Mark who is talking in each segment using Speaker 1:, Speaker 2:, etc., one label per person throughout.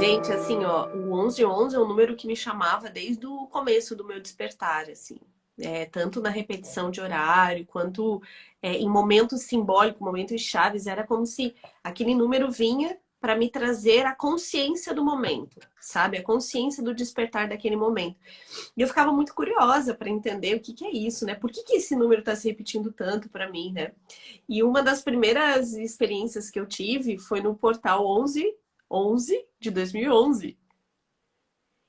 Speaker 1: Gente, assim, ó, o 1111 é um número que me chamava desde o começo do meu despertar, assim. Tanto na repetição de horário, quanto em momentos simbólicos, momentos chaves, era como se aquele número vinha para me trazer a consciência do momento, sabe? A consciência do despertar daquele momento. E eu ficava muito curiosa para entender o que que é isso, né? Por que que esse número está se repetindo tanto para mim, né? E uma das primeiras experiências que eu tive foi no portal 1111 de 2011.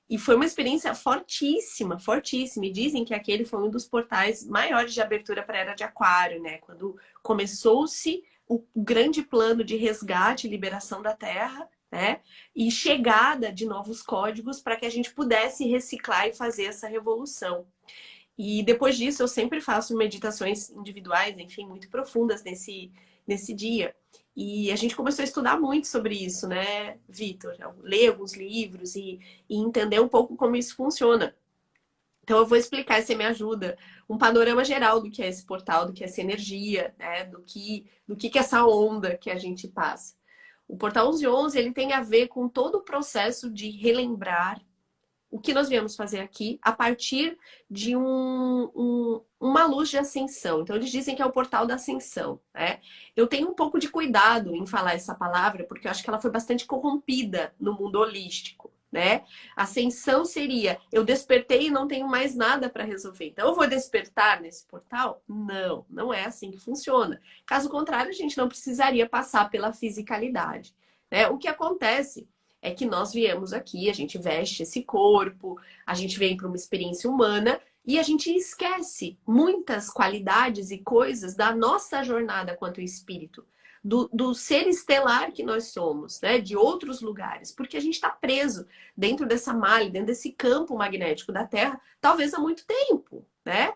Speaker 1: E foi uma experiência fortíssima, fortíssima. E dizem que aquele foi um dos portais maiores de abertura para a Era de Aquário, né? Quando começou-se o grande plano de resgate e liberação da Terra, né? E chegada de novos códigos para que a gente pudesse reciclar e fazer essa revolução. E depois disso, eu sempre faço meditações individuais, enfim, muito profundas nesse dia. E a gente começou a estudar muito sobre isso, né, Vitor? Ler alguns livros e entender um pouco como isso funciona. Então, eu vou explicar, se você me ajuda, um panorama geral do que é esse portal, do que é essa energia, né? Do que é essa onda que a gente passa. O portal 1111, ele tem a ver com todo o processo de relembrar o que nós viemos fazer aqui a partir de uma luz de ascensão. Então, eles dizem que é o portal da ascensão, né? Eu tenho um pouco de cuidado em falar essa palavra, porque eu acho que ela foi bastante corrompida no mundo holístico, né? Ascensão seria, eu despertei e não tenho mais nada para resolver. Então, eu vou despertar nesse portal? Não, não é assim que funciona. Caso contrário, a gente não precisaria passar pela fisicalidade, né? O que acontece é que nós viemos aqui, a gente veste esse corpo, a gente vem para uma experiência humana e a gente esquece muitas qualidades e coisas da nossa jornada quanto espírito, do ser estelar que nós somos, né? De outros lugares, porque a gente está preso dentro dessa malha, dentro desse campo magnético da Terra, talvez há muito tempo, né?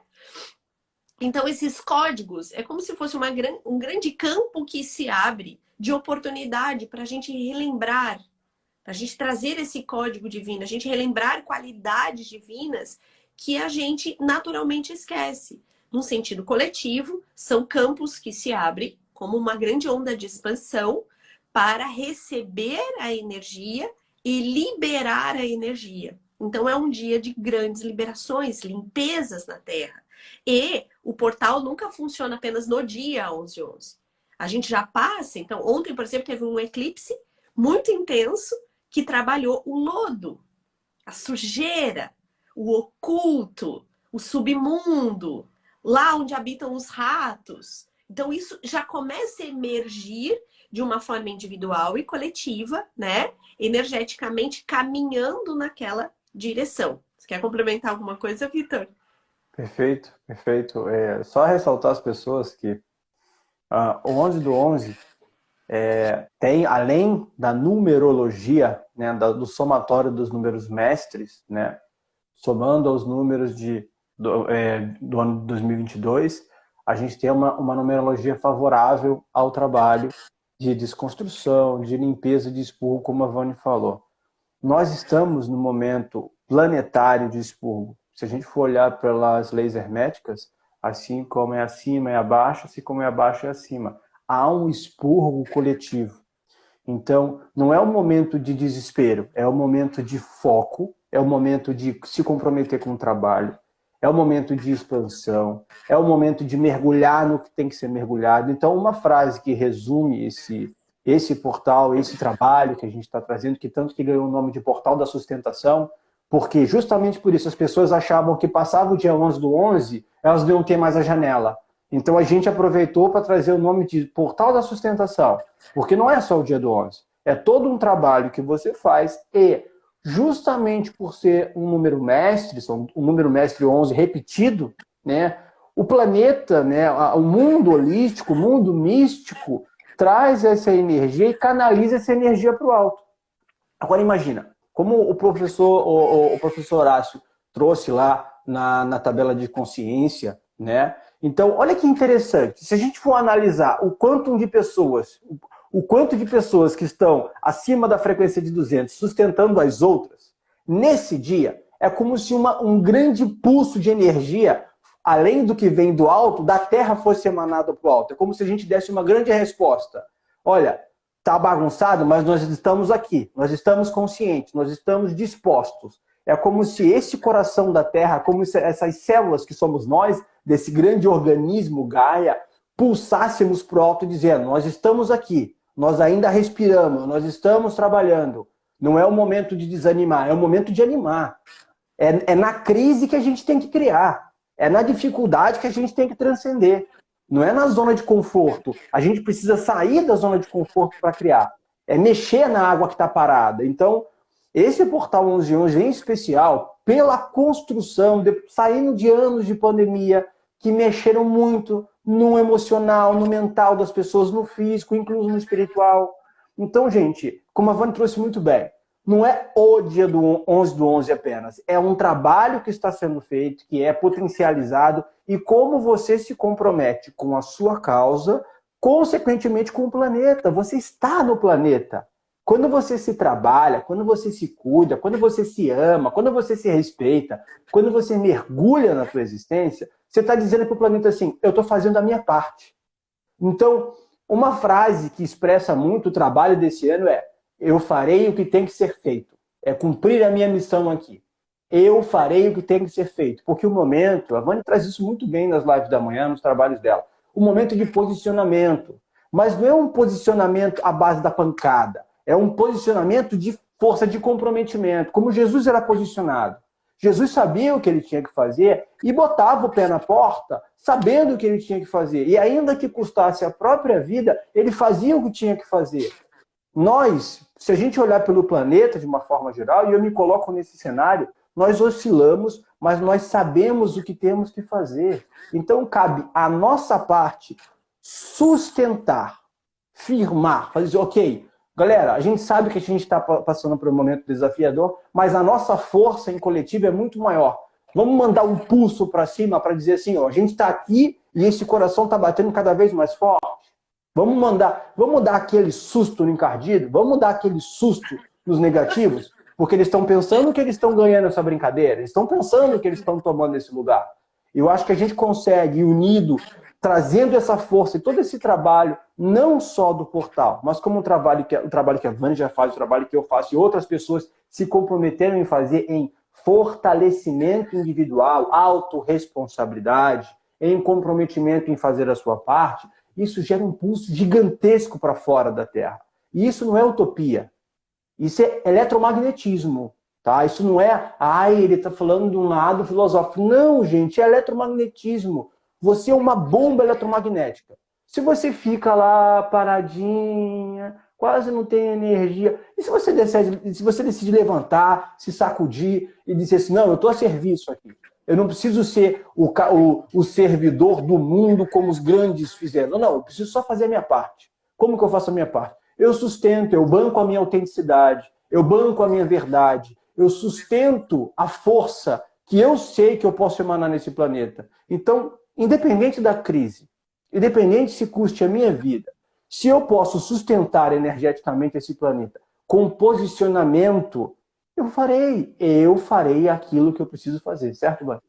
Speaker 1: Então, esses códigos é como se fosse um grande campo que se abre de oportunidade para a gente relembrar, a gente trazer esse código divino, a gente relembrar qualidades divinas que a gente naturalmente esquece. Num sentido coletivo, são campos que se abrem como uma grande onda de expansão para receber a energia e liberar a energia. Então é um dia de grandes liberações, limpezas na Terra. E o portal nunca funciona apenas no dia 11/11. A gente já passa, então ontem, por exemplo, teve um eclipse muito intenso, que trabalhou o lodo, a sujeira, o oculto, o submundo, lá onde habitam os ratos. Então, isso já começa a emergir de uma forma individual e coletiva, né? Energeticamente caminhando naquela direção. Você quer complementar alguma coisa, Vitor?
Speaker 2: Perfeito, perfeito. Só ressaltar as pessoas que o 11 do 11 tem, além da numerologia, né, do somatório dos números mestres, né, somando aos números do ano de 2022, a gente tem uma numerologia favorável ao trabalho de desconstrução, de limpeza de expurgo, como a Vânia falou. Nós estamos no momento planetário de expurgo. Se a gente for olhar pelas leis herméticas, assim como é acima é abaixo, assim como é abaixo é acima. Há um expurgo coletivo. Então, não é um momento de desespero, é um momento de foco, é um momento de se comprometer com o trabalho, é um momento de expansão, é um momento de mergulhar no que tem que ser mergulhado. Então, uma frase que resume esse portal, esse trabalho que a gente está trazendo, que tanto que ganhou o nome de Portal da Sustentação, porque justamente por isso as pessoas achavam que passava o dia 11 do 11, elas não iam ter mais a janela. Então a gente aproveitou para trazer o nome de Portal da Sustentação, porque não é só o dia do 11, é todo um trabalho que você faz e justamente por ser um número mestre, um número mestre 11 repetido, né, o planeta, né, o mundo holístico, o mundo místico, traz essa energia e canaliza essa energia para o alto. Agora imagina, como o professor Horácio trouxe lá na tabela de consciência, né? Então, olha que interessante. Se a gente for analisar o quanto de pessoas que estão acima da frequência de 200 sustentando as outras, nesse dia, é como se um grande pulso de energia, além do que vem do alto, da Terra fosse emanado para o alto. É como se a gente desse uma grande resposta. Olha, Está bagunçado, mas nós estamos aqui, nós estamos conscientes, nós estamos dispostos. É como se esse coração da Terra, como se essas células que somos nós, desse grande organismo Gaia, pulsássemos para o alto dizendo, nós estamos aqui, nós ainda respiramos, nós estamos trabalhando. Não é o momento de desanimar, é o momento de animar. É na crise que a gente tem que criar. É na dificuldade que a gente tem que transcender. Não é na zona de conforto. A gente precisa sair da zona de conforto para criar. É mexer na água que está parada. Então, esse Portal 1111 em especial, pela construção, saindo de anos de pandemia, que mexeram muito no emocional, no mental das pessoas, no físico, incluso no espiritual. Então, gente, como a Vânia trouxe muito bem, não é o dia do 11 do 11 apenas. É um trabalho que está sendo feito, que é potencializado, e como você se compromete com a sua causa, consequentemente com o planeta. Você está no planeta. Quando você se trabalha, quando você se cuida, quando você se ama, quando você se respeita, quando você mergulha na sua existência, você está dizendo para o planeta assim, eu estou fazendo a minha parte. Então, uma frase que expressa muito o trabalho desse ano é eu farei o que tem que ser feito. É cumprir a minha missão aqui. Eu farei o que tem que ser feito. Porque o momento, a Vânia traz isso muito bem nas lives da manhã, nos trabalhos dela, o momento de posicionamento. Mas não é um posicionamento à base da pancada. É um posicionamento de força de comprometimento. Como Jesus era posicionado. Jesus sabia o que ele tinha que fazer e botava o pé na porta sabendo o que ele tinha que fazer. E ainda que custasse a própria vida, ele fazia o que tinha que fazer. Nós, se a gente olhar pelo planeta de uma forma geral, e eu me coloco nesse cenário, nós oscilamos, mas nós sabemos o que temos que fazer. Então, cabe a nossa parte sustentar, firmar, fazer, ok, galera, a gente sabe que a gente está passando por um momento desafiador, mas a nossa força em coletivo é muito maior. Vamos mandar um pulso para cima para dizer assim, ó, a gente está aqui e esse coração está batendo cada vez mais forte. Vamos dar aquele susto no encardido? Vamos dar aquele susto nos negativos? Porque eles estão pensando que eles estão ganhando essa brincadeira. Eles estão pensando que eles estão tomando esse lugar. Eu acho que a gente consegue, unido, trazendo essa força e todo esse trabalho, não só do portal, mas como o trabalho que a Vânia já faz, o trabalho que eu faço e outras pessoas se comprometeram em fazer em fortalecimento individual, autorresponsabilidade, em comprometimento em fazer a sua parte, isso gera um pulso gigantesco para fora da Terra. E isso não é utopia. Isso é eletromagnetismo. Tá? Isso não é, ele está falando de um lado filosófico. Não, gente, é eletromagnetismo. Você é uma bomba eletromagnética. Se você fica lá paradinha, quase não tem energia, e se você decide levantar, se sacudir e dizer assim, não, eu estou a serviço aqui. Eu não preciso ser o servidor do mundo como os grandes fizeram. Não, eu preciso só fazer a minha parte. Como que eu faço a minha parte? Eu sustento, eu banco a minha autenticidade, eu banco a minha verdade, eu sustento a força que eu sei que eu posso emanar nesse planeta. Então, independente da crise, independente se custe a minha vida, se eu posso sustentar energeticamente esse planeta com posicionamento, eu farei aquilo que eu preciso fazer, certo, Vânia?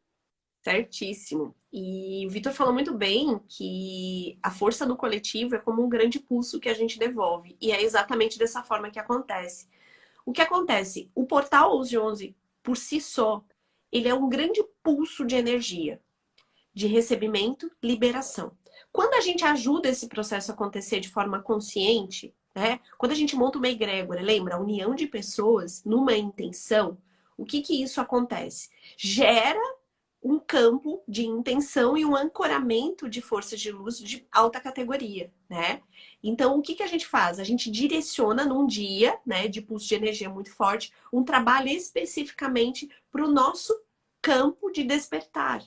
Speaker 1: Certíssimo. E o Vitor falou muito bem que a força do coletivo é como um grande pulso que a gente devolve. E é exatamente dessa forma que acontece. O que acontece? O portal 1111, por si só, ele é um grande pulso de energia, de recebimento, liberação. Quando a gente ajuda esse processo a acontecer de forma consciente, né? Quando a gente monta uma egrégora, lembra? A união de pessoas numa intenção, o que isso acontece? Gera um campo de intenção e um ancoramento de forças de luz de alta categoria, né? Então, o que a gente faz? A gente direciona num dia, né, de pulso de energia muito forte, um trabalho especificamente para o nosso campo de despertar.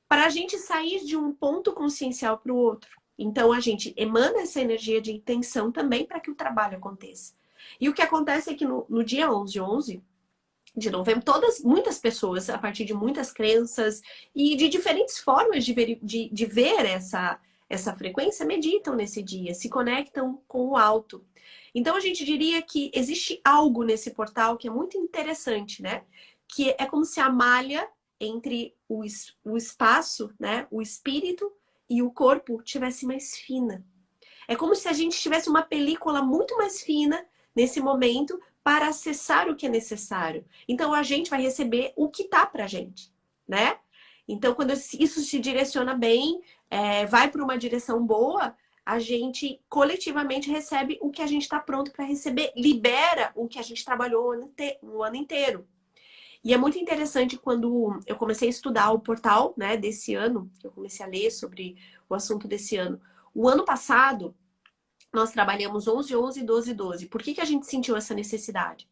Speaker 1: Para a gente sair de um ponto consciencial para o outro. Então, a gente emana essa energia de intenção também para que o trabalho aconteça. E o que acontece é que no dia 11/11 de novembro, muitas pessoas, a partir de muitas crenças e de diferentes formas de ver essa frequência, meditam nesse dia, se conectam com o alto. Então, a gente diria que existe algo nesse portal que é muito interessante, né? Que é como se a malha entre o espaço, né, o espírito e o corpo tivesse mais fina. É como se a gente tivesse uma película muito mais fina nesse momento para acessar o que é necessário. Então a gente vai receber o que tá pra gente, né? Então quando isso se direciona bem, vai para uma direção boa, a gente coletivamente recebe o que a gente está pronto para receber, libera o que a gente trabalhou o ano inteiro. E é muito interessante quando eu comecei a estudar o portal, né, desse ano, que eu comecei a ler sobre o assunto desse ano. O ano passado, nós trabalhamos 11-11 e 12-12. Por que a gente sentiu essa necessidade?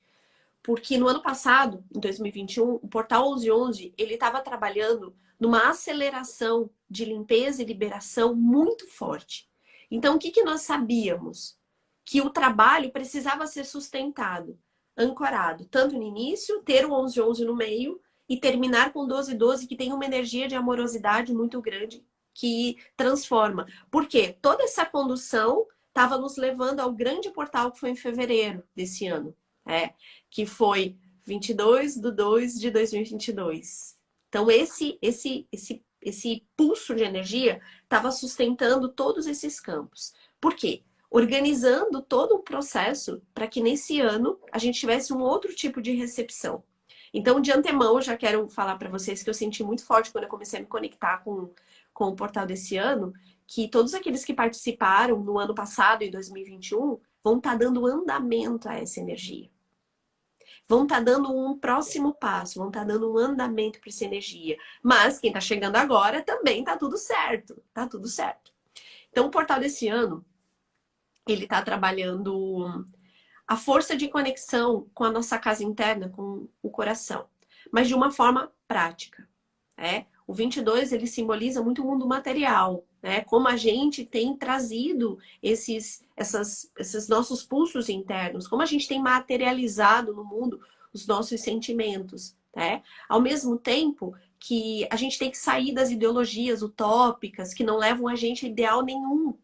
Speaker 1: Porque no ano passado, em 2021, o portal 11-11, ele estava trabalhando numa aceleração de limpeza e liberação muito forte. Então, o que nós sabíamos? Que o trabalho precisava ser sustentado, ancorado, tanto no início, ter o 11-11 no meio e terminar com 12-12, que tem uma energia de amorosidade muito grande, que transforma. Por quê? Toda essa condução estava nos levando ao grande portal que foi em fevereiro desse ano, que foi 22/2 de 2022. Então, esse pulso de energia estava sustentando todos esses campos. Por quê? Organizando todo o processo para que nesse ano a gente tivesse um outro tipo de recepção. Então, de antemão, eu já quero falar para vocês que eu senti muito forte quando eu comecei a me conectar com o portal desse ano, que todos aqueles que participaram no ano passado, em 2021, vão estar dando andamento a essa energia. Vão estar dando um próximo passo, vão estar dando um andamento para essa energia. Mas quem está chegando agora também está tudo certo. Tá tudo certo. Então, o portal desse ano, ele está trabalhando a força de conexão com a nossa casa interna, com o coração. Mas de uma forma prática. O 22, ele simboliza muito o mundo material. Como a gente tem trazido esses nossos pulsos internos, como a gente tem materializado no mundo os nossos sentimentos. Ao mesmo tempo que a gente tem que sair das ideologias utópicas que não levam a gente a ideal nenhum.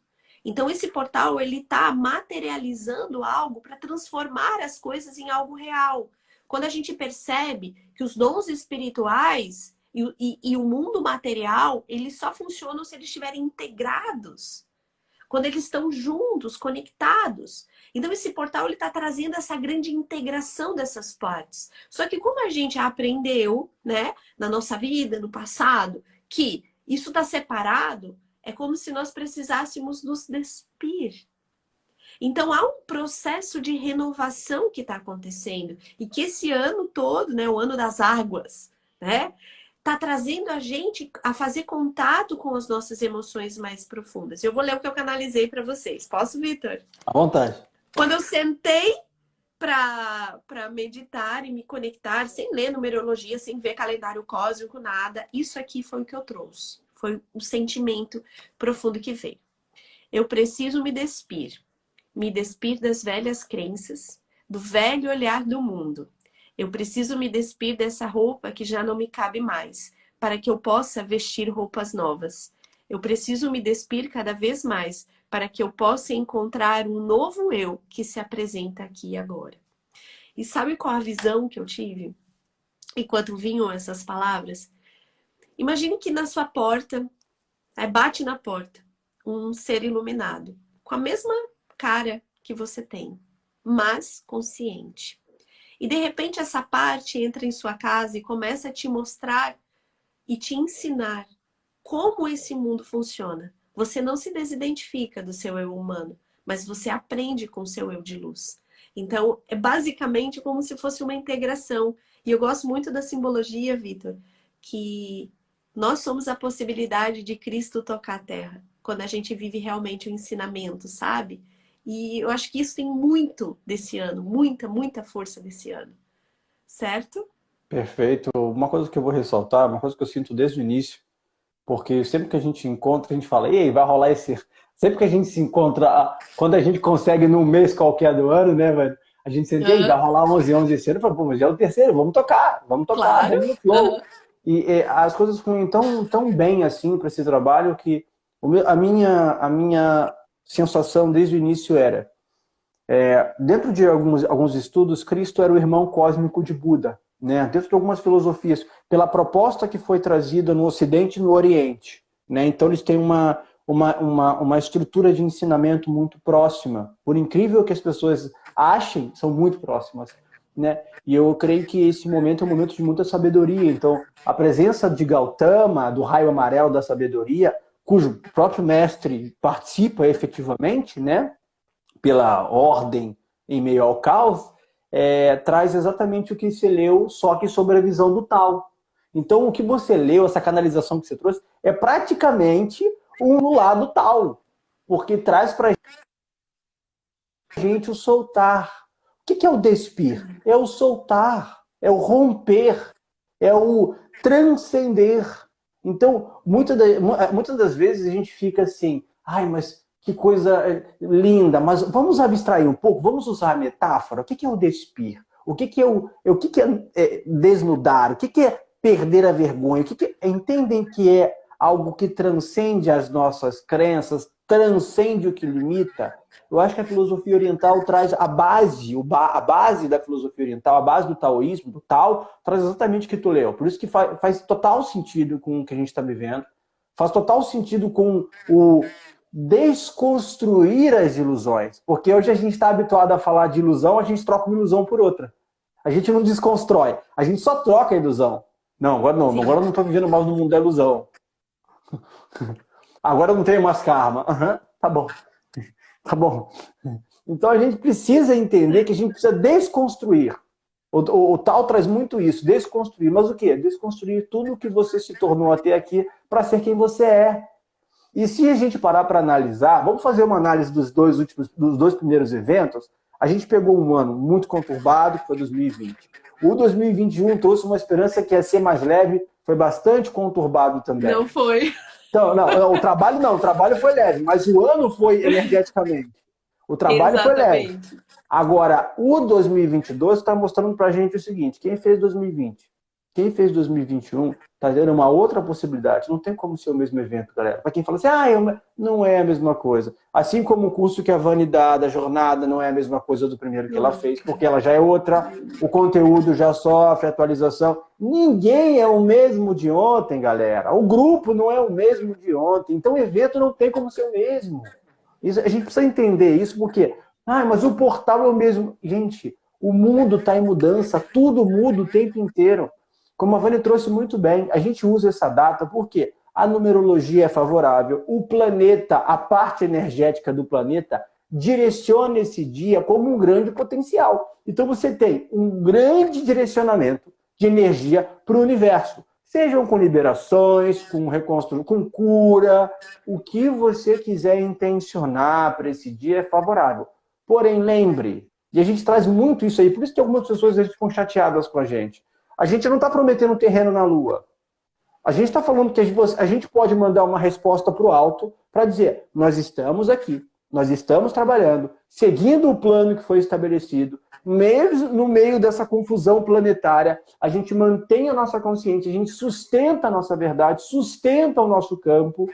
Speaker 1: Então esse portal, ele está materializando algo para transformar as coisas em algo real. Quando a gente percebe que os dons espirituais e o mundo material, eles só funcionam se eles estiverem integrados. Quando eles estão juntos, conectados. Então esse portal está trazendo essa grande integração dessas partes. Só que como a gente aprendeu, na nossa vida, no passado, que isso está separado, é como se nós precisássemos nos despir. Então há um processo de renovação que está acontecendo. E que esse ano todo, o ano das águas, está trazendo a gente a fazer contato com as nossas emoções mais profundas. Eu vou ler o que eu canalizei para vocês. Posso, Vitor?
Speaker 2: À vontade.
Speaker 1: Quando eu sentei para meditar e me conectar, sem ler numerologia, sem ver calendário cósmico, nada, isso aqui foi o que eu trouxe. Foi o sentimento profundo que veio. Eu preciso me despir das velhas crenças, do velho olhar do mundo. Eu preciso me despir dessa roupa que já não me cabe mais, para que eu possa vestir roupas novas. Eu preciso me despir cada vez mais, para que eu possa encontrar um novo eu que se apresenta aqui e agora. E sabe qual a visão que eu tive? Enquanto vinham essas palavras? Imagine que na sua porta, bate na porta, um ser iluminado, com a mesma cara que você tem, mas consciente. E de repente essa parte entra em sua casa e começa a te mostrar e te ensinar como esse mundo funciona. Você não se desidentifica do seu eu humano, mas você aprende com o seu eu de luz. Então é basicamente como se fosse uma integração. E eu gosto muito da simbologia, Vitor, que nós somos a possibilidade de Cristo tocar a Terra, quando a gente vive realmente o ensinamento, sabe? E eu acho que isso tem muito desse ano, muita força desse ano. Certo?
Speaker 2: Perfeito. Uma coisa que eu vou ressaltar, uma coisa que eu sinto desde o início, porque sempre que a gente encontra, a gente fala, e aí, vai rolar esse... Sempre que a gente se encontra, quando a gente consegue num mês qualquer do ano, velho? A gente sente, e aí, vai rolar 11-11 esse ano. Eu falo, pô, mas já é o terceiro, vamos tocar,
Speaker 1: Claro.
Speaker 2: E as coisas fluem tão bem assim para esse trabalho que a minha sensação desde o início era, dentro de alguns estudos, Cristo era o irmão cósmico de Buda, dentro de algumas filosofias, pela proposta que foi trazida no Ocidente e no Oriente. Então eles têm uma estrutura de ensinamento muito próxima. Por incrível que as pessoas achem, são muito próximas, né? E eu creio que esse momento é um momento de muita sabedoria. Então, a presença de Gautama, do raio amarelo da sabedoria, cujo próprio mestre participa efetivamente, né? Pela ordem em meio ao caos, traz exatamente o que você leu, só que sobre a visão do tal. Então, o que você leu, essa canalização que você trouxe, é praticamente um lado tal, porque traz para a gente o soltar. O que é o despir? É o soltar, é o romper, é o transcender. Então, muitas das vezes a gente fica assim, ai, mas que coisa linda, mas vamos abstrair um pouco, vamos usar a metáfora. O que é o despir? O que é desnudar? O que é perder a vergonha? Entendem que é algo que transcende as nossas crenças, transcende o que limita? Eu acho que a filosofia oriental traz a base da filosofia oriental, a base do taoísmo, do Tao, traz exatamente o que tu leu. Por isso que faz total sentido com o que a gente está vivendo, faz total sentido com o desconstruir as ilusões. Porque hoje a gente está habituado a falar de ilusão, a gente troca uma ilusão por outra. A gente não desconstrói, a gente só troca a ilusão. Não, agora não. Sim. Agora eu não estou vivendo mais no mundo da ilusão. Agora eu não tenho mais karma. Tá bom. Tá bom. Então a gente precisa entender que a gente precisa desconstruir. O Tao traz muito isso, desconstruir. Mas o quê? Desconstruir tudo o que você se tornou até aqui para ser quem você é. E se a gente parar para analisar, vamos fazer uma análise dos dois primeiros eventos. A gente pegou um ano muito conturbado, que foi 2020. O 2021 trouxe uma esperança que ia ser mais leve, foi bastante conturbado também.
Speaker 1: Não foi.
Speaker 2: Então, o trabalho foi leve, mas o ano foi energeticamente. O trabalho foi leve. Agora, o 2022 está mostrando para a gente o seguinte, quem fez 2020, quem fez 2021, está dando uma outra possibilidade. Não tem como ser o mesmo evento, galera. Para quem fala assim, não é a mesma coisa. Assim como o curso que a Vani dá da jornada não é a mesma coisa do primeiro que ela fez, porque ela já é outra, o conteúdo já sofre atualização. Ninguém é o mesmo de ontem, galera. O grupo não é o mesmo de ontem. Então o evento não tem como ser o mesmo. Isso, a gente precisa entender isso, porque mas o portal é o mesmo. Gente, o mundo está em mudança, tudo muda o tempo inteiro. Como a Vani trouxe muito bem, a gente usa essa data porque a numerologia é favorável, o planeta, a parte energética do planeta, direciona esse dia como um grande potencial. Então você tem um grande direcionamento de energia para o universo. Sejam com liberações, com reconstrução, com cura, o que você quiser intencionar para esse dia é favorável. Porém, lembre, e a gente traz muito isso aí, por isso que algumas pessoas ficam chateadas com a gente. A gente não está prometendo um terreno na Lua. A gente está falando que a gente pode mandar uma resposta para o alto para dizer, nós estamos aqui, nós estamos trabalhando, seguindo o plano que foi estabelecido, mesmo no meio dessa confusão planetária, a gente mantém a nossa consciência, a gente sustenta a nossa verdade, sustenta o nosso campo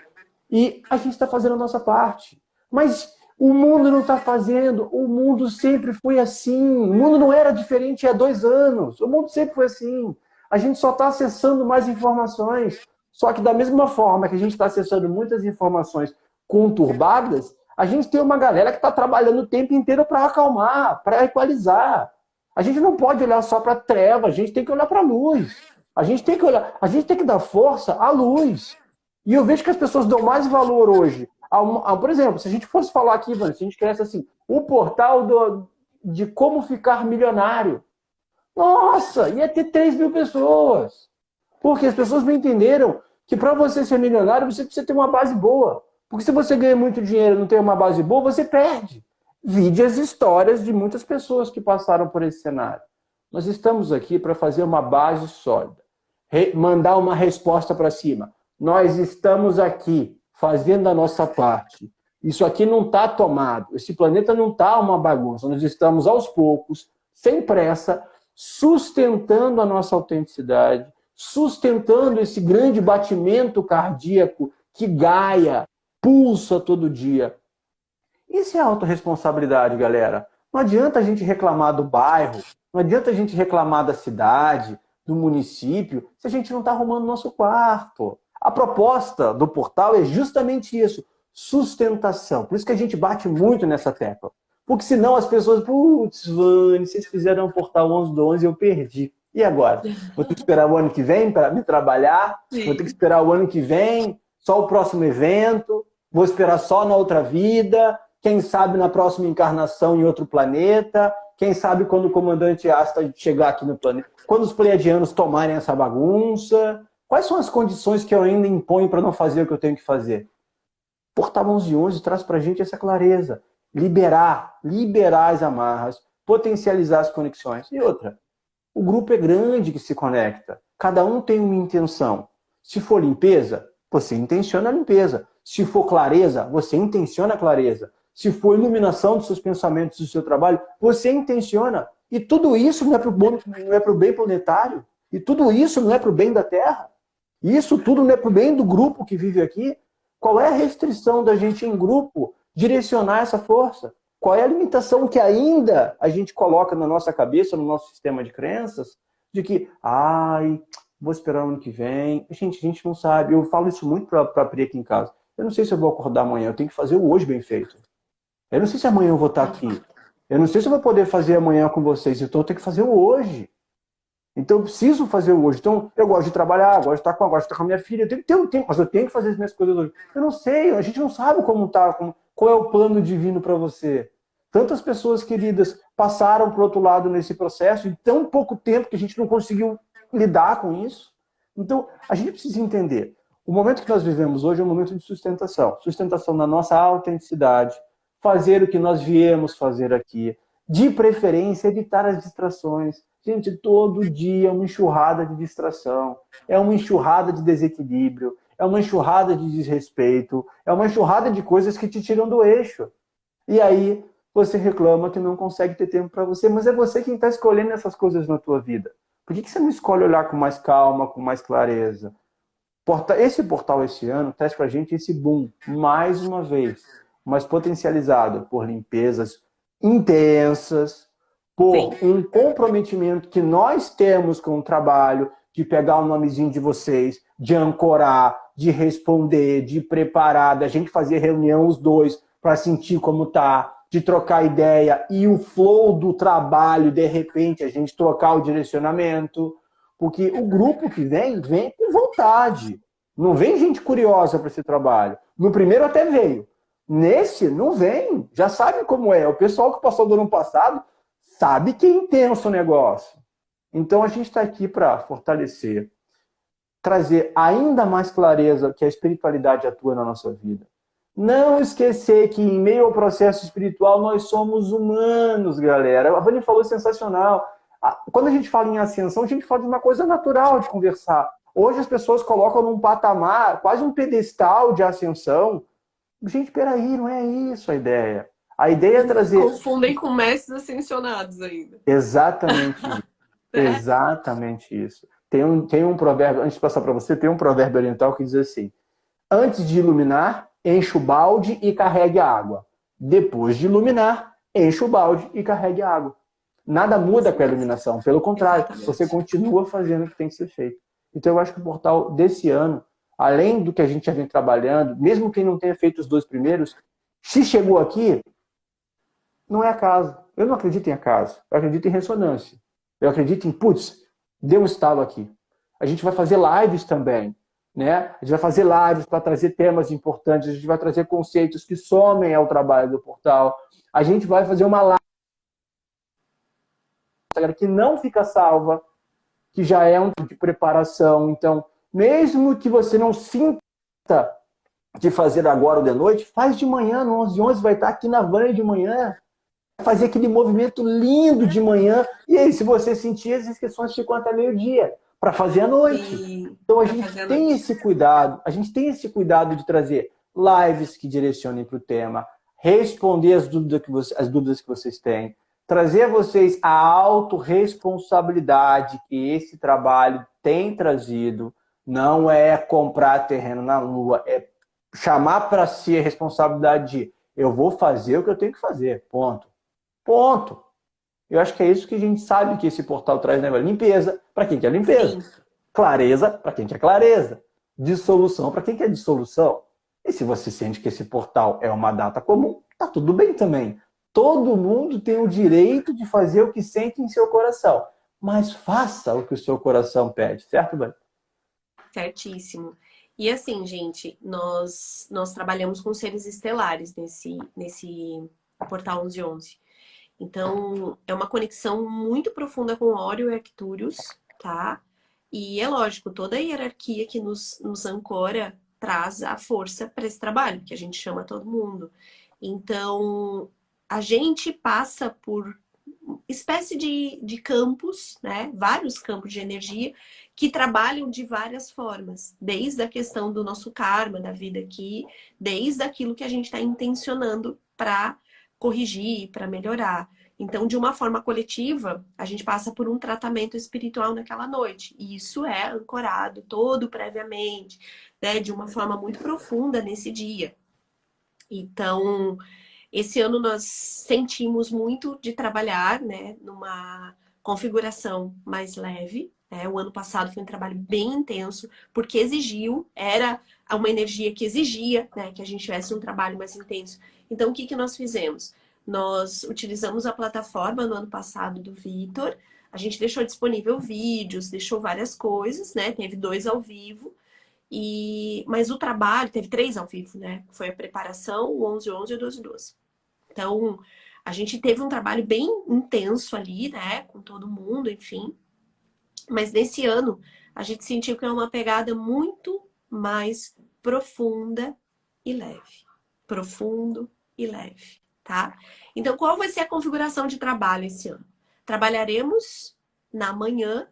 Speaker 2: e a gente está fazendo a nossa parte. Mas o mundo não está fazendo, o mundo sempre foi assim, o mundo não era diferente há 2 anos, o mundo sempre foi assim. A gente só está acessando mais informações, só que da mesma forma que a gente está acessando muitas informações conturbadas, a gente tem uma galera que está trabalhando o tempo inteiro para acalmar, para equalizar. A gente não pode olhar só para a treva, a gente tem que olhar para a luz. A gente tem que dar força à luz. E eu vejo que as pessoas dão mais valor hoje. Por exemplo, se a gente fosse falar aqui, se a gente quisesse assim, o portal de como ficar milionário. Nossa, ia ter 3.000 pessoas. Porque as pessoas não entenderam que para você ser milionário, você precisa ter uma base boa. Porque se você ganha muito dinheiro e não tem uma base boa, você perde. Vide as histórias de muitas pessoas que passaram por esse cenário. Nós estamos aqui para fazer uma base sólida. Mandar uma resposta para cima. Nós estamos aqui fazendo a nossa parte. Isso aqui não está tomado. Esse planeta não está uma bagunça. Nós estamos aos poucos, sem pressa, sustentando a nossa autenticidade, sustentando esse grande batimento cardíaco que Gaia pulsa todo dia. Isso é autorresponsabilidade, galera. Não adianta a gente reclamar do bairro, não adianta a gente reclamar da cidade, do município, se a gente não está arrumando nosso quarto. A proposta do portal é justamente isso. sustentação. Por isso que a gente bate muito nessa tecla. Porque senão as pessoas, putz, Vani, vocês fizeram um portal 11 do 11 e eu perdi. E agora? Vou ter que esperar o ano que vem para me trabalhar?
Speaker 1: Sim.
Speaker 2: Vou ter que esperar o ano que vem, só o próximo evento? Vou esperar só na outra vida? Quem sabe na próxima encarnação em outro planeta? Quem sabe quando o comandante Asta chegar aqui no planeta? Quando os pleiadianos tomarem essa bagunça? Quais são as condições que eu ainda imponho para não fazer o que eu tenho que fazer? Portal 1111 traz para a gente essa clareza. Liberar as amarras, potencializar as conexões. E outra, o grupo é grande que se conecta. Cada um tem uma intenção. Se for limpeza, você intenciona a limpeza. Se for clareza, você intenciona a clareza. Se for iluminação dos seus pensamentos, do seu trabalho, você intenciona. E tudo isso não é para o bem planetário. E tudo isso não é para o bem da Terra. E isso tudo não é para o bem do grupo que vive aqui. Qual é a restrição da gente em grupo direcionar essa força? Qual é a limitação que ainda a gente coloca na nossa cabeça, no nosso sistema de crenças, de que, vou esperar o ano que vem. Gente, a gente não sabe. Eu falo isso muito para a Pri aqui em casa. Eu não sei se eu vou acordar amanhã, eu tenho que fazer o hoje bem feito. Eu não sei se amanhã eu vou estar aqui. Eu não sei se eu vou poder fazer amanhã com vocês, então eu tenho que fazer o hoje. Então eu preciso fazer o hoje. Então eu gosto de trabalhar, gosto de estar com a minha filha, eu tenho que ter um tempo, mas eu tenho que fazer as minhas coisas hoje. Eu não sei, a gente não sabe como tá, qual é o plano divino para você. Tantas pessoas queridas passaram para o outro lado nesse processo em tão pouco tempo que a gente não conseguiu lidar com isso. Então a gente precisa entender. O momento que nós vivemos hoje é um momento de sustentação. Sustentação na nossa autenticidade, fazer o que nós viemos fazer aqui. De preferência, evitar as distrações. Gente, todo dia é uma enxurrada de distração. É uma enxurrada de desequilíbrio. É uma enxurrada de desrespeito. É uma enxurrada de coisas que te tiram do eixo. E aí, você reclama que não consegue ter tempo para você. Mas é você quem está escolhendo essas coisas na tua vida. Por que você não escolhe olhar com mais calma, com mais clareza? Esse portal esse ano traz para a gente esse boom, mais uma vez, mas potencializado por limpezas intensas, por um comprometimento que nós temos com o trabalho, de pegar o nomezinho de vocês, de ancorar, de responder, de preparar, da gente fazer reunião os dois para sentir como tá, de trocar ideia e o flow do trabalho, de repente, a gente trocar o direcionamento. Porque o grupo que vem com vontade. Não vem gente curiosa para esse trabalho. No primeiro até veio. Nesse, não vem. Já sabe como é. O pessoal que passou do ano passado sabe que é intenso o negócio. Então, a gente está aqui para fortalecer, trazer ainda mais clareza que a espiritualidade atua na nossa vida. Não esquecer que, em meio ao processo espiritual, nós somos humanos, galera. A Vani falou sensacional. Quando a gente fala em ascensão, a gente fala de uma coisa natural de conversar. Hoje as pessoas colocam num patamar, quase um pedestal de ascensão. Gente, peraí, não é isso a ideia. A ideia é trazer...
Speaker 1: Confundem com mestres ascensionados ainda.
Speaker 2: Exatamente isso. Exatamente isso. Tem um provérbio, antes de passar para você, tem um provérbio oriental que diz assim: antes de iluminar, enche o balde e carregue a água. Depois de iluminar, enche o balde e carregue a água. Nada muda com a iluminação, pelo contrário, você continua fazendo o que tem que ser feito. Então eu acho que o portal desse ano, além do que a gente já vem trabalhando, mesmo quem não tenha feito os 2 primeiros, se chegou aqui, não é acaso. Eu não acredito em acaso, eu acredito em ressonância. Eu acredito em, deu um estalo aqui. A gente vai fazer lives também, né? A gente vai fazer lives para trazer temas importantes, a gente vai trazer conceitos que somem ao trabalho do portal. A gente vai fazer uma live que não fica salva, que já é um tipo de preparação. Então, mesmo que você não sinta de fazer agora ou de noite, faz de manhã, no 11h11, vai estar aqui na Vani de manhã, fazer aquele movimento lindo de manhã, e aí, se você sentir, as inscrições ficam até meio-dia, para fazer à noite. Então, a gente tem esse cuidado, de trazer lives que direcionem para o tema, responder as dúvidas que vocês têm, trazer a vocês a autorresponsabilidade que esse trabalho tem trazido. Não é comprar terreno na Lua, é chamar para si a responsabilidade de eu vou fazer o que eu tenho que fazer, ponto. Ponto. Eu acho que é isso que a gente sabe que esse portal traz, né? Limpeza, para quem quer limpeza. Sim. Clareza, para quem quer clareza. Dissolução, para quem quer dissolução. E se você sente que esse portal é uma data comum, tá tudo bem também. Todo mundo tem o direito de fazer o que sente em seu coração. Mas faça o que o seu coração pede, certo, Bani?
Speaker 1: Certíssimo. E assim, gente, nós trabalhamos com seres estelares nesse portal 1111. Então, é uma conexão muito profunda com Órion e Arcturius, tá? E é lógico, toda a hierarquia que nos ancora traz a força para esse trabalho, que a gente chama todo mundo. Então, a gente passa por espécie de campos, né? Vários campos de energia que trabalham de várias formas, desde a questão do nosso karma, da vida aqui, desde aquilo que a gente está intencionando para corrigir, para melhorar. Então, de uma forma coletiva, a gente passa por um tratamento espiritual naquela noite. E isso é ancorado todo previamente, né? De uma forma muito profunda nesse dia. Então, esse ano nós sentimos muito de trabalhar, né, numa configuração mais leve. Né? O ano passado foi um trabalho bem intenso, porque exigiu, era uma energia que exigia, né, que a gente tivesse um trabalho mais intenso. Então, o que nós fizemos? Nós utilizamos a plataforma no ano passado do Vitor, a gente deixou disponível vídeos, deixou várias coisas, né? Teve 2 ao vivo. Mas o trabalho, teve 3 ao vivo, né? Foi a preparação, o 11-11 e o 12-12. Então, a gente teve um trabalho bem intenso ali, né? Com todo mundo, enfim. Mas nesse ano, a gente sentiu que é uma pegada muito mais profunda e leve. Profundo e leve, tá? Então, qual vai ser a configuração de trabalho esse ano? Trabalharemos na manhã,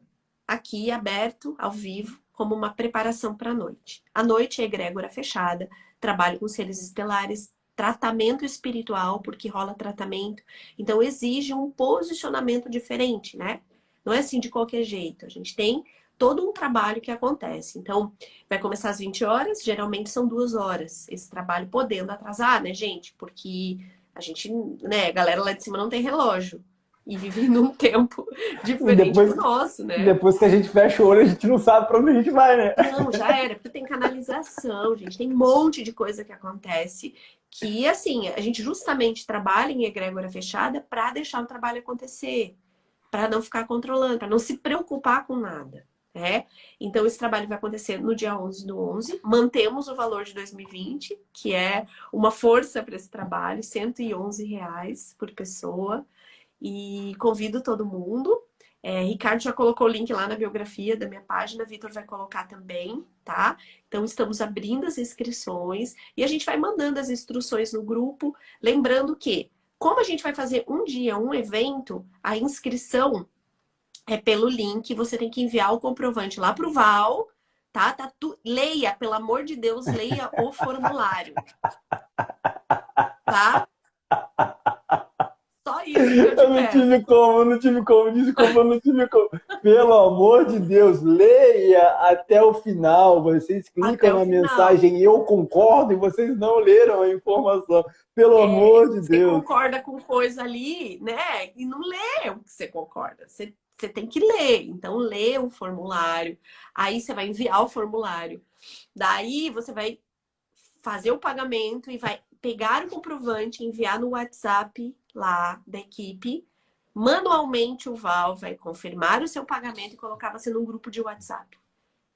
Speaker 1: aqui, aberto, ao vivo, como uma preparação para a noite. A noite é egrégora fechada, trabalho com seres estelares, tratamento espiritual, porque rola tratamento. Então, exige um posicionamento diferente, né? Não é assim de qualquer jeito. A gente tem todo um trabalho que acontece. Então, vai começar às 20 horas, geralmente são 2 horas. Esse trabalho podendo atrasar, né, gente? Porque a gente, né, a galera lá de cima não tem relógio. E vive num tempo
Speaker 2: E
Speaker 1: diferente do nosso, né?
Speaker 2: depois que a gente fecha o olho, a gente não sabe para onde a gente vai, né?
Speaker 1: Não, já era, porque tem canalização, gente, tem um monte de coisa que acontece que, assim, a gente justamente trabalha em egrégora fechada para deixar o trabalho acontecer, para não ficar controlando, para não se preocupar com nada, né? Então, esse trabalho vai acontecer no dia 11/11, mantemos o valor de 2020, que é uma força para esse trabalho, R$ 111 por pessoa, e convido todo mundo. Ricardo já colocou o link lá na biografia da minha página, Vitor vai colocar também, tá? Então, estamos abrindo as inscrições e a gente vai mandando as instruções no grupo. Lembrando que, como a gente vai fazer um dia, um evento, a inscrição é pelo link, você tem que enviar o comprovante lá pro Val, tá? Leia, pelo amor de Deus, leia o formulário, tá? Só isso que eu te peço.
Speaker 2: Eu não tive como, desculpa, eu não tive como. Pelo amor de Deus, leia até o final. Vocês
Speaker 1: Até
Speaker 2: clicam
Speaker 1: o
Speaker 2: na
Speaker 1: final.
Speaker 2: mensagem eu concordo e vocês não leram a informação. Pelo amor de
Speaker 1: Você
Speaker 2: Deus.
Speaker 1: concorda com coisa ali, né? E não lê o que você concorda. Você tem que ler. Então, lê o formulário. Aí você vai enviar o formulário. Daí você vai fazer o pagamento e vai pegar o comprovante, enviar no WhatsApp lá da equipe. Manualmente o Val vai confirmar o seu pagamento e colocar você num grupo de WhatsApp,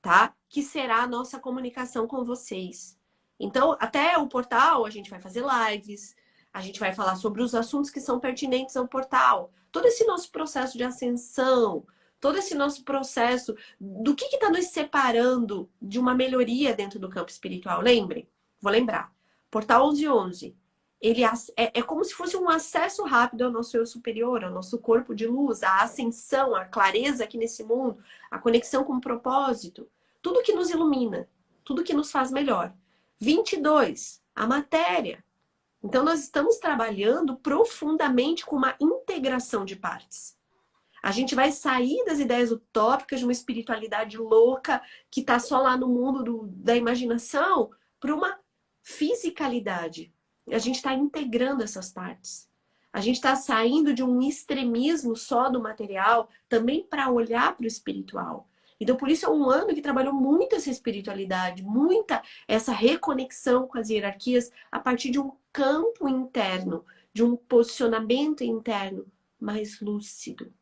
Speaker 1: tá? Que será a nossa comunicação com vocês. Então, até o portal, a gente vai fazer lives, a gente vai falar sobre os assuntos que são pertinentes ao portal. Todo esse nosso processo de ascensão, todo esse nosso processo do que está nos separando de uma melhoria dentro do campo espiritual. Lembrem, vou lembrar. Portal 1111, ele é como se fosse um acesso rápido ao nosso eu superior, ao nosso corpo de luz, a ascensão, a clareza aqui nesse mundo, a conexão com o propósito, tudo que nos ilumina, tudo que nos faz melhor. 22, a matéria. Então, nós estamos trabalhando profundamente com uma integração de partes. A gente vai sair das ideias utópicas de uma espiritualidade louca que está só lá no mundo da imaginação para uma fisicalidade. A gente está integrando essas partes. A gente está saindo de um extremismo só do material também para olhar para o espiritual. Então, por isso é um ano que trabalhou muito essa espiritualidade, muita essa reconexão com as hierarquias a partir de um campo interno, de um posicionamento interno mais lúcido.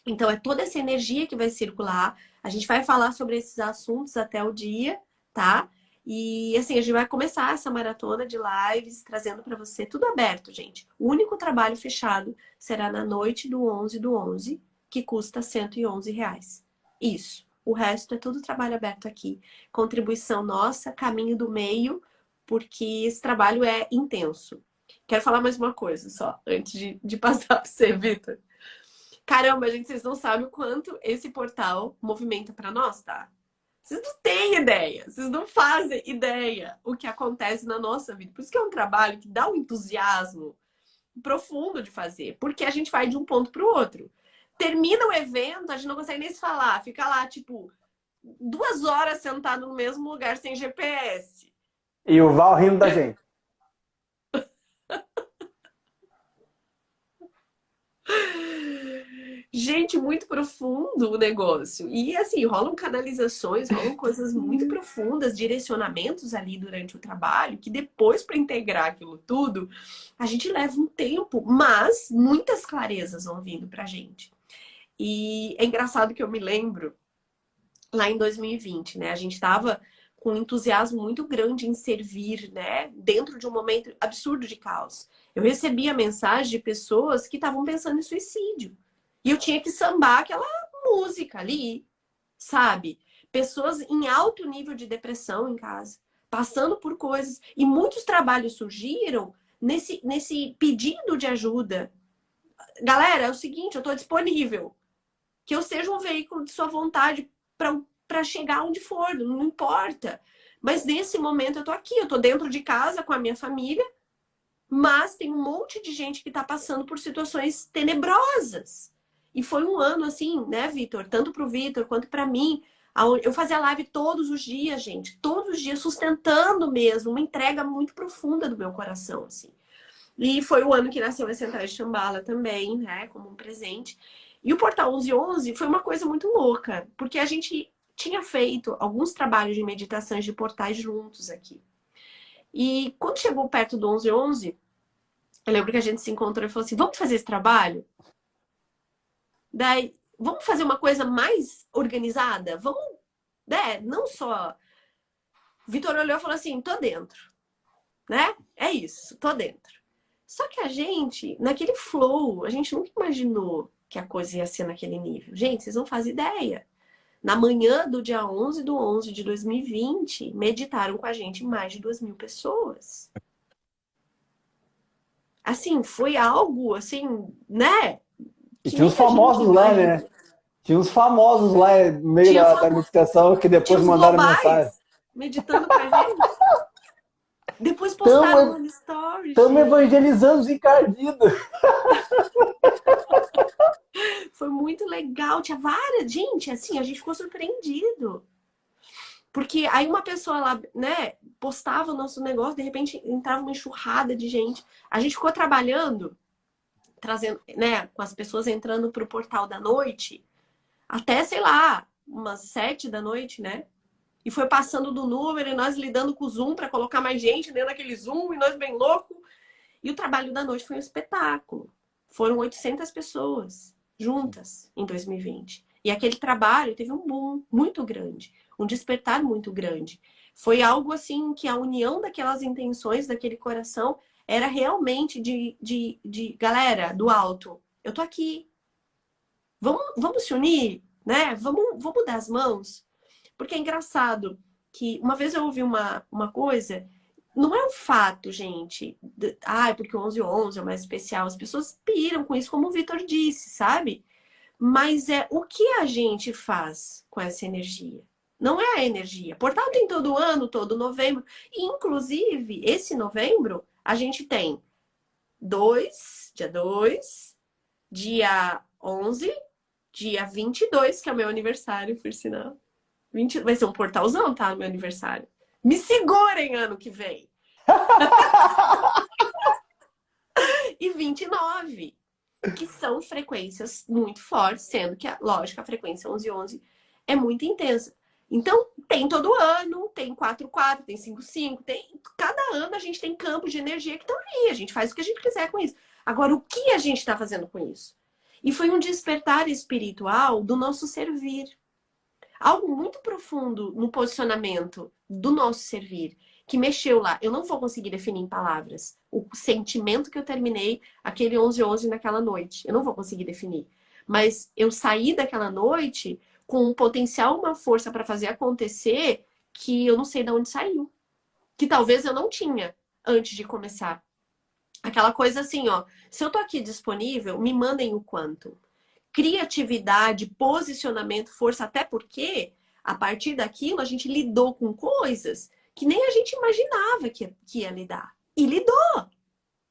Speaker 1: Então, é toda essa energia que vai circular. A gente vai falar sobre esses assuntos até o dia, tá? E assim, a gente vai começar essa maratona de lives trazendo para você tudo aberto, gente. O único trabalho fechado será na noite do 11 do 11, que custa R$ 111. Isso. O resto é tudo trabalho aberto aqui. Contribuição nossa, caminho do meio, porque esse trabalho é intenso. Quero falar mais uma coisa só, antes de passar para você, Vitor. Caramba, gente, vocês não sabem o quanto esse portal movimenta para nós, tá? Vocês não têm ideia, vocês não fazem ideia o que acontece na nossa vida. Por isso que é um trabalho que dá um entusiasmo profundo de fazer, porque a gente vai de um ponto para o outro. Termina o evento, a gente não consegue nem se falar, fica lá, tipo, 2 horas sentado no mesmo lugar sem GPS.
Speaker 2: E o Val rindo da gente.
Speaker 1: Gente, muito profundo o negócio. E assim, rolam canalizações, rolam coisas muito profundas, direcionamentos ali durante o trabalho, que depois, para integrar aquilo tudo, a gente leva um tempo, mas muitas clarezas vão vindo pra gente. E é engraçado que eu me lembro, lá em 2020, né? A gente tava com um entusiasmo muito grande em servir, né? Dentro de um momento absurdo de caos. Eu recebia mensagem de pessoas que estavam pensando em suicídio. E eu tinha que sambar aquela música ali, sabe? Pessoas em alto nível de depressão em casa, passando por coisas. E muitos trabalhos surgiram nesse pedido de ajuda. Galera, é o seguinte, eu estou disponível. Que eu seja um veículo de sua vontade para chegar onde for, não importa. Mas nesse momento eu tô aqui, eu tô dentro de casa com a minha família, mas tem um monte de gente que tá passando por situações tenebrosas. E foi um ano assim, né, Vitor? Tanto pro Vitor quanto para mim. Eu fazia live todos os dias, gente. Todos os dias, sustentando mesmo. Uma entrega muito profunda do meu coração, assim. E foi o ano que nasceu a Centrais de Shambhala também, né? Como um presente. E o Portal 1111 foi uma coisa muito louca. Porque a gente tinha feito alguns trabalhos de meditações de portais juntos aqui. E quando chegou perto do 1111, eu lembro que a gente se encontrou e falou assim, vamos fazer esse trabalho? Daí, vamos fazer uma coisa mais organizada? Vamos, né? Não só... Vitor olhou e falou assim, tô dentro, né? É isso, tô dentro. Só que a gente, naquele flow, a gente nunca imaginou que a coisa ia ser naquele nível. Gente, vocês não fazem ideia. Na manhã do dia 11 do 11 de 2020, meditaram com a gente mais de 2.000 pessoas. Assim, foi algo, assim, né?
Speaker 2: E
Speaker 1: Que
Speaker 2: tinha
Speaker 1: nem
Speaker 2: uns
Speaker 1: a gente
Speaker 2: famosos lá,
Speaker 1: imagina.
Speaker 2: né? Tinha uns famosos lá no meio
Speaker 1: Tinha,
Speaker 2: da meditação que
Speaker 1: tinha
Speaker 2: depois
Speaker 1: os
Speaker 2: mandaram mensagem.
Speaker 1: globais meditando com a gente. Depois postaram lá no story,
Speaker 2: Estamos
Speaker 1: gente.
Speaker 2: evangelizando os encardidos.
Speaker 1: Foi muito legal. Tinha várias. Gente, assim, a gente ficou surpreendido. Porque aí uma pessoa lá, né, postava o nosso negócio, de repente entrava uma enxurrada de gente. A gente ficou trabalhando, trazendo, né, com as pessoas entrando pro portal da noite, até, sei lá, umas 7 da noite, né? E foi passando do número, e nós lidando com o Zoom para colocar mais gente dentro daquele Zoom, e nós bem louco. E o trabalho da noite foi um espetáculo. Foram 800 pessoas juntas em 2020. E aquele trabalho teve um boom muito grande, um despertar muito grande. Foi algo assim que a união daquelas intenções, daquele coração, era realmente de galera do alto. Eu tô aqui. Vamos se unir, né? Vamos dar as mãos. Porque é engraçado que uma vez eu ouvi uma coisa, não é um fato, gente. Porque o 1111 é o mais especial. As pessoas piram com isso, como o Vitor disse, sabe? Mas é o que a gente faz com essa energia. Não é a energia. Portal tem todo ano, todo novembro. E, inclusive, esse novembro, a gente tem dia 2, dia 11, dia 22, que é o meu aniversário, por sinal. Vai ser um portalzão, tá? No meu aniversário. Me segurem ano que vem. E 29, que são frequências muito fortes, sendo que, lógico, a frequência 1111 é muito intensa. Então, tem todo ano, tem 4-4, tem 5-5, cada ano a gente tem campos de energia que estão aí. A gente faz o que a gente quiser com isso. Agora, o que a gente está fazendo com isso? E foi um despertar espiritual do nosso servir. Algo muito profundo no posicionamento do nosso servir, que mexeu lá. Eu não vou conseguir definir em palavras o sentimento que eu terminei aquele 11/11 naquela noite. Eu não vou conseguir definir. Mas eu saí daquela noite com um potencial, uma força para fazer acontecer que eu não sei de onde saiu. Que talvez eu não tinha antes de começar. Aquela coisa assim, ó. Se eu tô aqui disponível, me mandem o quanto. Criatividade, posicionamento, força, até porque a partir daquilo a gente lidou com coisas que nem a gente imaginava que ia lidar. E lidou.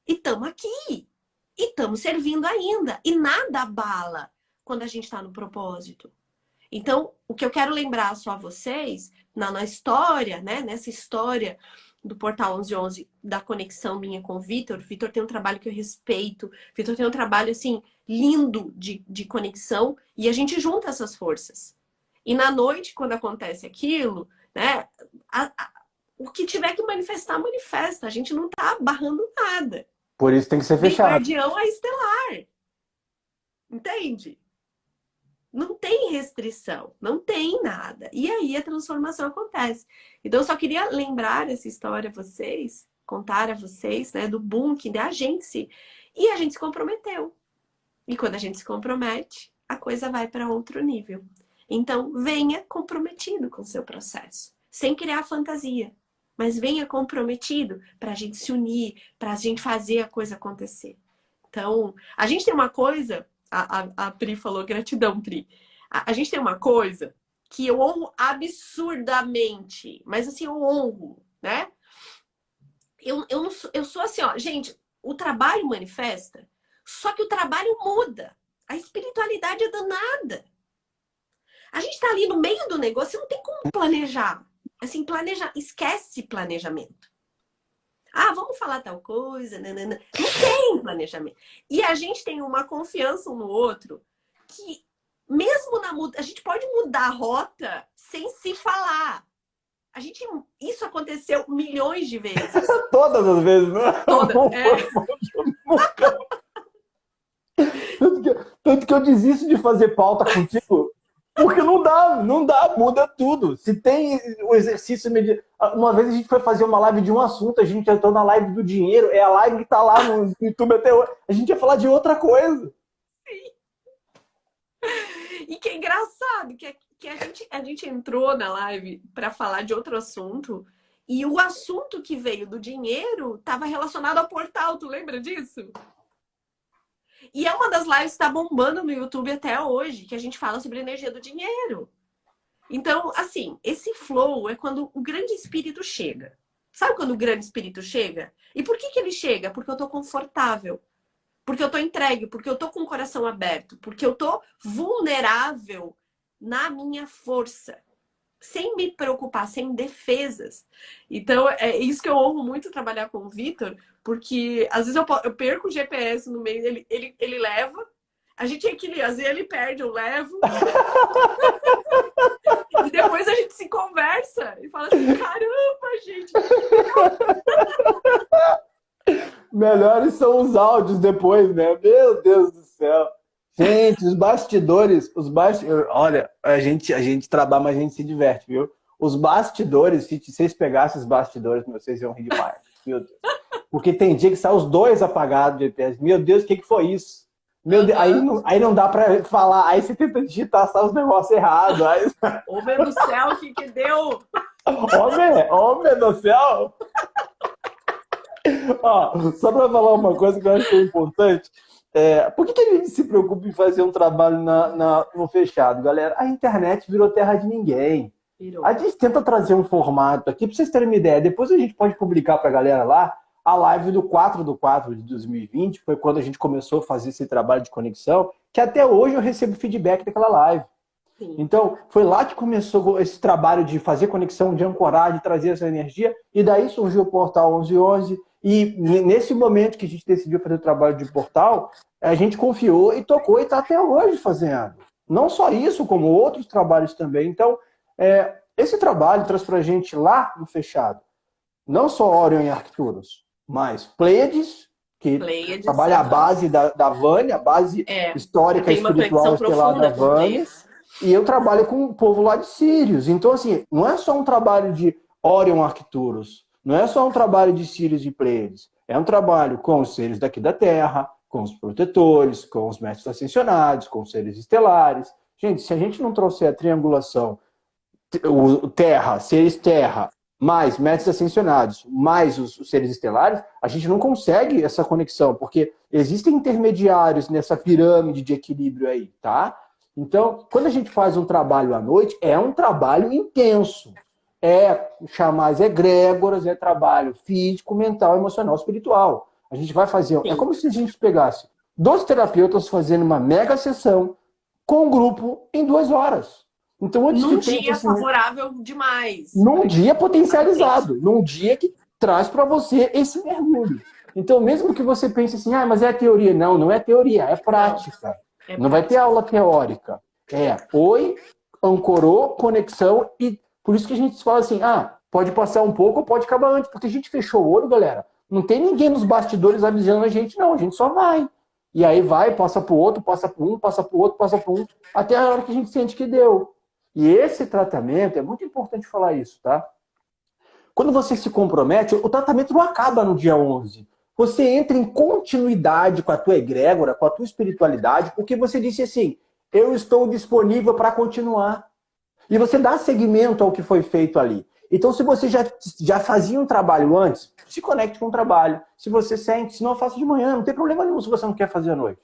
Speaker 1: E estamos aqui. E estamos servindo ainda. E nada abala quando a gente está no propósito. Então, o que eu quero lembrar só a vocês, na história, né? Nessa história do Portal 1111, da conexão minha com o Vitor. Vitor tem um trabalho que eu respeito. Vitor tem um trabalho, assim, lindo de conexão. E a gente junta essas forças. E na noite, quando acontece aquilo, né? O que tiver que manifestar, manifesta. A gente não tá barrando nada.
Speaker 2: Por isso tem que ser fechado.
Speaker 1: Guardião a estelar. Entende? Não tem restrição, não tem nada. E aí a transformação acontece. Então, eu só queria lembrar essa história a vocês, contar a vocês, né, do boom que a gente se... E a gente se comprometeu. E quando a gente se compromete, a coisa vai para outro nível. Então, venha comprometido com o seu processo, sem criar fantasia. Mas venha comprometido para a gente se unir, para a gente fazer a coisa acontecer. Então, a gente tem uma coisa... A Pri falou, gratidão, Pri. A gente tem uma coisa que eu honro absurdamente, mas assim, eu honro, né? Eu sou assim, ó, gente, o trabalho manifesta, só que o trabalho muda. A espiritualidade é danada. A gente tá ali no meio do negócio, não tem como planejar. Assim, esquece planejamento. Ah, vamos falar tal coisa, nanana. Não tem planejamento. E a gente tem uma confiança um no outro que, mesmo a gente pode mudar a rota sem se falar. Isso aconteceu milhões de vezes.
Speaker 2: Todas as vezes, né?
Speaker 1: Todas,
Speaker 2: Tanto que eu desisto de fazer pauta contigo. Porque não dá, muda tudo. Se tem o exercício... Uma vez a gente foi fazer uma live de um assunto, a gente entrou na live do dinheiro, é a live que tá lá no YouTube até hoje. A gente ia falar de outra coisa.
Speaker 1: Sim. E que é engraçado, que a gente entrou na live para falar de outro assunto, e o assunto que veio do dinheiro estava relacionado ao portal, tu lembra disso? E é uma das lives que está bombando no YouTube até hoje, que a gente fala sobre a energia do dinheiro. Então, assim, esse flow é quando o grande espírito chega. Sabe quando o grande espírito chega? E por que ele chega? Porque eu tô confortável. Porque eu tô entregue. Porque eu tô com o coração aberto. Porque eu tô vulnerável na minha força. Sem me preocupar, sem defesas. Então, é isso que eu honro muito trabalhar com o Vitor, porque às vezes eu perco o GPS no meio, ele leva, a gente equilibra, às vezes ele perde, eu levo. E depois a gente se conversa e fala assim, caramba, gente.
Speaker 2: Melhores são os áudios depois, né? Meu Deus do céu. Gente, os bastidores, olha, a gente trabalha, mas a gente se diverte, viu? Os bastidores, se vocês pegassem os bastidores, vocês iam rir demais. Meu Deus. Porque tem dia que saem os dois apagados de GPS. Meu Deus, o que foi isso? Meu Deus, aí não dá pra falar. Aí você tenta digitar, sai os negócios errados. Aí...
Speaker 1: Homem do céu, o que deu?
Speaker 2: Homem do céu! Ó, só pra falar uma coisa que eu acho que é importante. Por que a gente se preocupa em fazer um trabalho no fechado, galera? A internet virou terra de ninguém. Virou. A gente tenta trazer um formato aqui, pra vocês terem uma ideia. Depois a gente pode publicar pra galera lá a live do 4/4 de 2020, foi quando a gente começou a fazer esse trabalho de conexão, que até hoje eu recebo feedback daquela live. Sim. Então, foi lá que começou esse trabalho de fazer conexão, de ancorar, de trazer essa energia, e daí surgiu o Portal 1111. E nesse momento que a gente decidiu fazer o trabalho de portal, a gente confiou e tocou e está até hoje fazendo. Não só isso, como outros trabalhos também. Então, esse trabalho traz para a gente lá no fechado, não só Orion e Arcturus, mas Pleiades, que
Speaker 1: Pleiades,
Speaker 2: trabalha a base da Vânia, a base
Speaker 1: eu
Speaker 2: histórica e
Speaker 1: tenho uma
Speaker 2: espiritual
Speaker 1: conexão
Speaker 2: estelar da
Speaker 1: profunda com
Speaker 2: Vânia.
Speaker 1: Pleiades.
Speaker 2: E eu trabalho com o povo lá de Sírios. Então, assim, não é só um trabalho de Orion Arcturus, não é só um trabalho de Sírios e Pleiades. É um trabalho com os seres daqui da Terra, com os protetores, com os mestres ascensionados, com os seres estelares. Gente, se a gente não trouxer a triangulação, o Terra, seres Terra, mais mestres ascensionados, mais os seres estelares, a gente não consegue essa conexão, porque existem intermediários nessa pirâmide de equilíbrio aí, tá? Então, quando a gente faz um trabalho à noite, é um trabalho intenso. É chamar as egrégoras, é trabalho físico, mental, emocional, espiritual. A gente vai fazer...
Speaker 1: Sim.
Speaker 2: É como se a gente pegasse 12 terapeutas fazendo uma mega sessão com um grupo em 2 horas. Então, antes
Speaker 1: Num
Speaker 2: que tenha,
Speaker 1: dia
Speaker 2: assim,
Speaker 1: favorável demais.
Speaker 2: num dia potencializado, num dia que traz para você esse mergulho. Então, mesmo que você pense assim, mas é a teoria. Não, não é teoria, é prática. Não vai ter aula teórica. Oi, ancorou, conexão, e por isso que a gente fala assim, pode passar um pouco ou pode acabar antes, porque a gente fechou o olho, galera. Não tem ninguém nos bastidores avisando a gente, não. A gente só vai. E aí vai, passa pro outro, passa pro um, passa pro outro, passa pro um, até a hora que a gente sente que deu. E esse tratamento, é muito importante falar isso, tá? Quando você se compromete, o tratamento não acaba no dia 11. Você entra em continuidade com a tua egrégora, com a tua espiritualidade, porque você disse assim, eu estou disponível para continuar. E você dá seguimento ao que foi feito ali. Então, se você já fazia um trabalho antes, se conecte com o trabalho. Se você sente, se não, faça de manhã. Não tem problema nenhum se você não quer fazer à noite.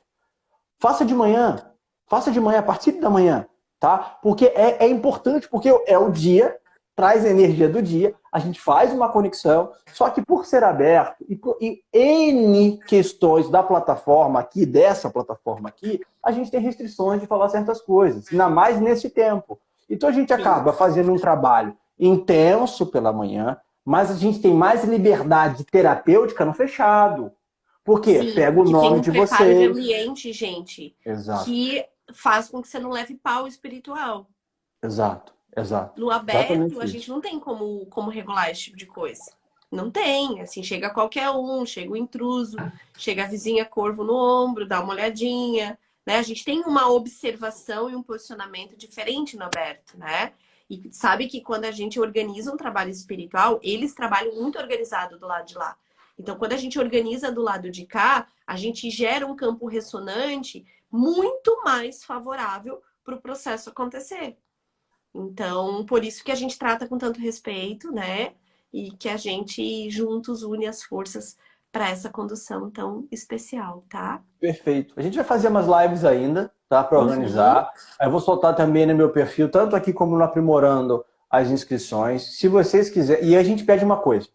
Speaker 2: Faça de manhã, participe da manhã, tá? Porque é importante, porque é o dia, traz a energia do dia, a gente faz uma conexão, só que por ser aberto e N questões da plataforma aqui, dessa plataforma aqui, a gente tem restrições de falar certas coisas, ainda mais nesse tempo. Então a gente acaba fazendo um trabalho intenso pela manhã, mas a gente tem mais liberdade terapêutica no fechado. Por quê?
Speaker 1: Sim,
Speaker 2: Pega o
Speaker 1: que tem
Speaker 2: nome
Speaker 1: um
Speaker 2: de
Speaker 1: preparo de
Speaker 2: vocês.
Speaker 1: ambiente, gente,
Speaker 2: Exato.
Speaker 1: que faz com que você não leve pau espiritual.
Speaker 2: Exato.
Speaker 1: No aberto,
Speaker 2: Exatamente
Speaker 1: a
Speaker 2: isso.
Speaker 1: gente não tem como regular esse tipo de coisa. Não tem, assim, chega qualquer um, chega o intruso, chega a vizinha corvo no ombro, dá uma olhadinha, né? A gente tem uma observação e um posicionamento diferente no aberto, né? E sabe que quando a gente organiza um trabalho espiritual, eles trabalham muito organizado do lado de lá. Então, quando a gente organiza do lado de cá, a gente gera um campo ressonante muito mais favorável para o processo acontecer. Então, por isso que a gente trata com tanto respeito, né? E que a gente juntos une as forças para essa condução tão especial, tá?
Speaker 2: Perfeito. A gente vai fazer umas lives ainda, tá? Para organizar. Aí eu vou soltar também no meu perfil, tanto aqui como no Aprimorando as inscrições. Se vocês quiserem. E a gente pede uma coisa.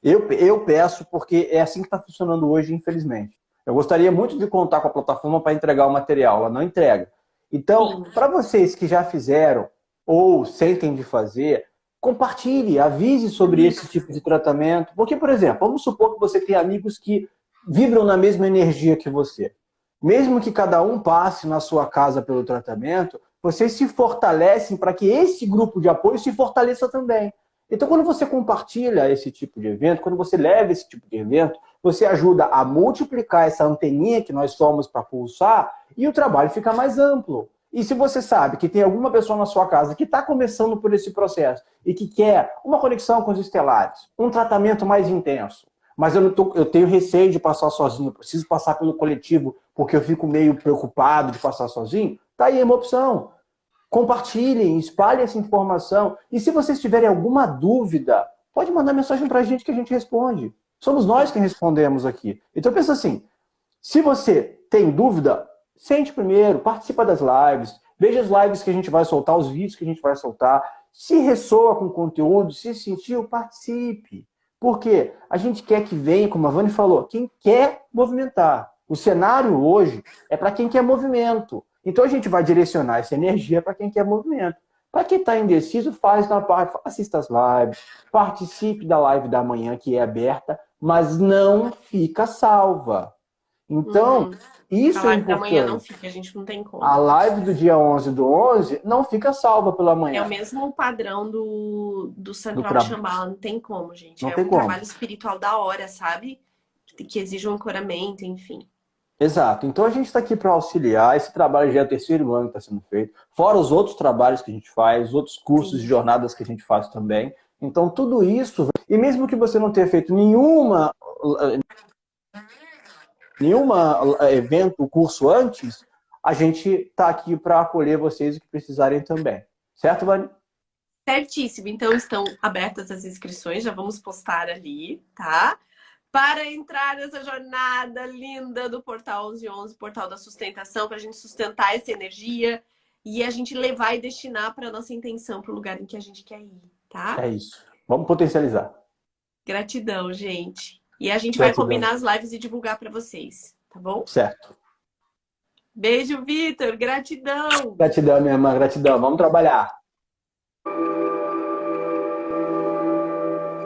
Speaker 2: Eu peço porque é assim que está funcionando hoje, infelizmente. Eu gostaria muito de contar com a plataforma para entregar o material. Ela não entrega. Então, para vocês que já fizeram ou sentem de fazer, compartilhe, avise sobre esse tipo de tratamento. Porque, por exemplo, vamos supor que você tem amigos que vibram na mesma energia que você. Mesmo que cada um passe na sua casa pelo tratamento, vocês se fortalecem para que esse grupo de apoio se fortaleça também. Então, quando você compartilha esse tipo de evento, quando você leva esse tipo de evento, você ajuda a multiplicar essa anteninha que nós somos para pulsar e o trabalho fica mais amplo. E se você sabe que tem alguma pessoa na sua casa que está começando por esse processo e que quer uma conexão com os estelares, um tratamento mais intenso, mas eu tenho receio de passar sozinho, preciso passar pelo coletivo porque eu fico meio preocupado de passar sozinho, tá aí uma opção. Compartilhem, espalhem essa informação. E se vocês tiverem alguma dúvida, pode mandar mensagem para a gente que a gente responde. Somos nós que respondemos aqui. Então pensa assim, se você tem dúvida, sente primeiro, participa das lives, veja as lives que a gente vai soltar, os vídeos que a gente vai soltar. Se ressoa com o conteúdo, se sentiu, participe. Por quê? A gente quer que venha, como a Vani falou, quem quer movimentar. O cenário hoje é para quem quer movimento. Então a gente vai direcionar essa energia para quem quer movimento. Para quem está indeciso, assista as lives, participe da live da manhã que é aberta, mas não fica salva. Então,
Speaker 1: A
Speaker 2: isso é
Speaker 1: live da manhã não
Speaker 2: importante.
Speaker 1: fica, a gente não tem
Speaker 2: A
Speaker 1: como.
Speaker 2: live do dia 11/11 não fica salva pela
Speaker 1: É o
Speaker 2: manhã,
Speaker 1: mesmo padrão do
Speaker 2: do
Speaker 1: Central de
Speaker 2: Crab.
Speaker 1: Shambhala, não tem como, gente.
Speaker 2: Não
Speaker 1: É
Speaker 2: tem
Speaker 1: um
Speaker 2: como.
Speaker 1: trabalho espiritual da hora, sabe? Que exige um ancoramento, enfim.
Speaker 2: Exato. Então a gente está aqui para auxiliar. Esse trabalho já é o terceiro ano que está sendo feito, fora os outros trabalhos que a gente faz, outros cursos de
Speaker 1: Sim.
Speaker 2: jornadas que a gente faz também. Então tudo isso, e mesmo que você não tenha feito nenhuma evento, curso antes, a gente está aqui para acolher vocês o que precisarem também. Certo, Vani?
Speaker 1: Certíssimo. Então estão abertas as inscrições, já vamos postar ali, tá? Para entrar nessa jornada linda do Portal 1111, Portal da Sustentação, para a gente sustentar essa energia e a gente levar e destinar para a nossa intenção, para o lugar em que a gente quer ir, tá?
Speaker 2: É isso. Vamos potencializar.
Speaker 1: Gratidão, gente. E a gente vai
Speaker 2: Gratidão.
Speaker 1: combinar as lives e divulgar para vocês, tá bom?
Speaker 2: Certo.
Speaker 1: Beijo, Vitor. Gratidão.
Speaker 2: Gratidão, minha irmã. Gratidão. Vamos trabalhar.